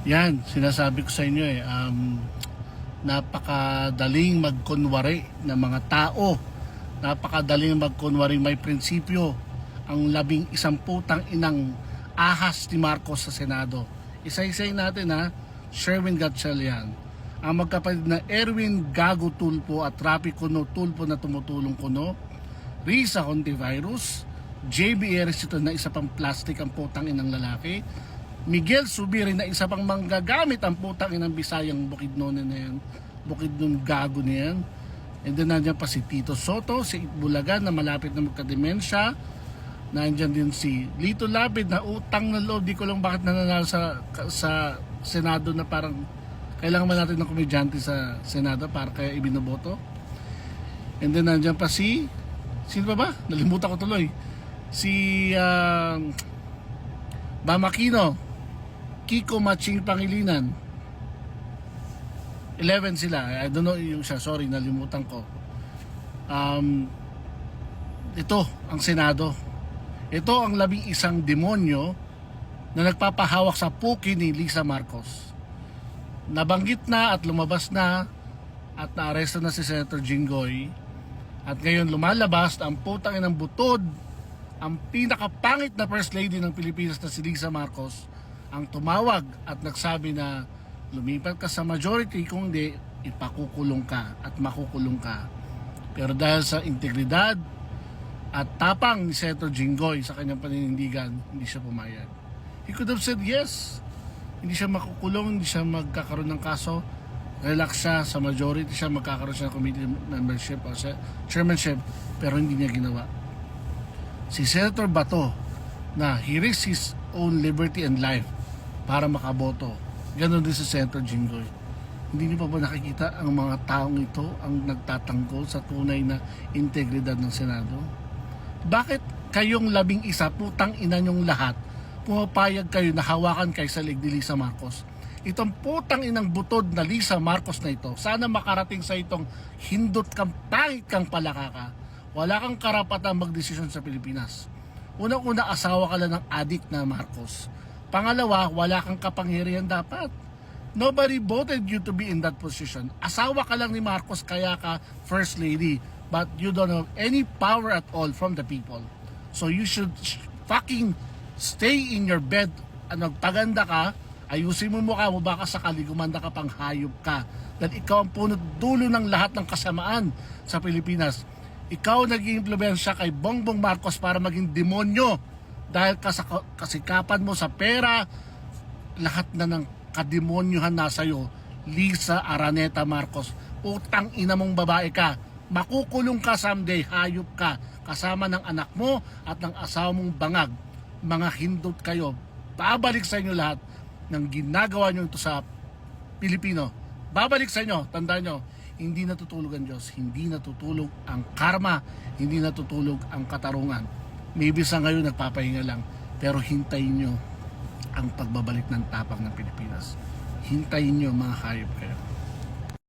Yan, sinasabi ko sa inyo napakadaling magkunwari ng mga tao. Napakadaling magkunwari may prinsipyo. Ang 11 putang inang ahas ni Marcos sa Senado. Isa-isay natin Sherwin Gatchalian. Ang magkapatid na Erwin Gago Tulfo at Rapi Cuno Tulfo na tumutulong kuno. Risa Hontivirus. JB Eresito na isa pang plastic ang putang inang lalaki. Miguel Subiri na isa pang manggagamit ang putang inang Bisayang Bukidnon na yan. Bukidnon Gago na yan. And then nandiyan pa si Tito Soto, si Itbulaga na malapit na magkademensya. Nandiyan din si Lito Lapid na utang na loob. Di ko lang bakit nananalo sa Senado na parang kailangan man natin ng komedyante sa Senado para kaya ibinoboto. And then nandiyan pa sino ba? Nalimutan ko tuloy. Si Bamakino, Kiko Maching Pangilinan. 11 sila. I don't know yung siya. Sorry, nalimutan ko. Ito ang Senado. Ito ang 11 demonyo na nagpapahawak sa puki ni Lisa Marcos. Nabanggit na at lumabas na at naaresto na si Senator Jinggoy. At ngayon lumalabas ang putang inang butod, ang pinakapangit na First Lady ng Pilipinas na si Lisa Marcos ang tumawag at nagsabi na lumipat ka sa majority, kung hindi ipakukulong ka at makukulong ka. Pero dahil sa integridad at tapang ni Senator Jinggoy sa kanyang paninindigan, hindi siya pumayag. He could have said yes. Hindi siya makukulong, hindi siya magkakaroon ng kaso. Relax siya sa majority, siya magkakaroon siya ng committee membership o chairmanship, pero hindi niya ginawa. Si Senator Bato na he risked his own liberty and life para makaboto. Ganon din si Senator Jinggoy. Hindi niyo pa ba nakikita ang mga taong ito ang nagtatanggol sa tunay na integridad ng Senado? Bakit kayong 11 putang ina nyong lahat pumapayag kayo na hawakan kay sa lig ni Lisa Marcos? Itong putang inang butod na Lisa Marcos na ito, sana makarating sa itong hindot kang pangit kang palakaka. Wala kang karapatang magdesisyon sa Pilipinas. Unang-una, asawa ka lang ng adik na Marcos. Pangalawa, wala kang kapangyarihan dapat. Nobody voted you to be in that position. Asawa ka lang ni Marcos kaya ka First Lady, but you don't have any power at all from the people. So you should fucking stay in your bed. Paganda ka, ayusin mo mukha mo, baka sakali gumanda ka pang hayop ka. Dahil ikaw ang punot dulo ng lahat ng kasamaan sa Pilipinas. Ikaw nag-iimpluwensya kay Bongbong Marcos para maging demonyo. Dahil kasikapan mo sa pera, lahat na ng kademonyohan nasa iyo. Lisa Araneta Marcos, utang ina mong babae ka. Makukulong ka someday, hayop ka. Kasama ng anak mo at ng asawa mong bangag. Mga hindot kayo. Babalik sa inyo lahat ng ginagawa nyo ito sa Pilipino. Babalik sa inyo, tandaan nyo, hindi natutulog ang Diyos, hindi natutulog ang karma, hindi natutulog ang katarungan. Maybe sa ngayon nagpapahinga lang, pero hintayin nyo ang pagbabalik ng tapang ng Pilipinas. Hintayin nyo, mga hayop kayo.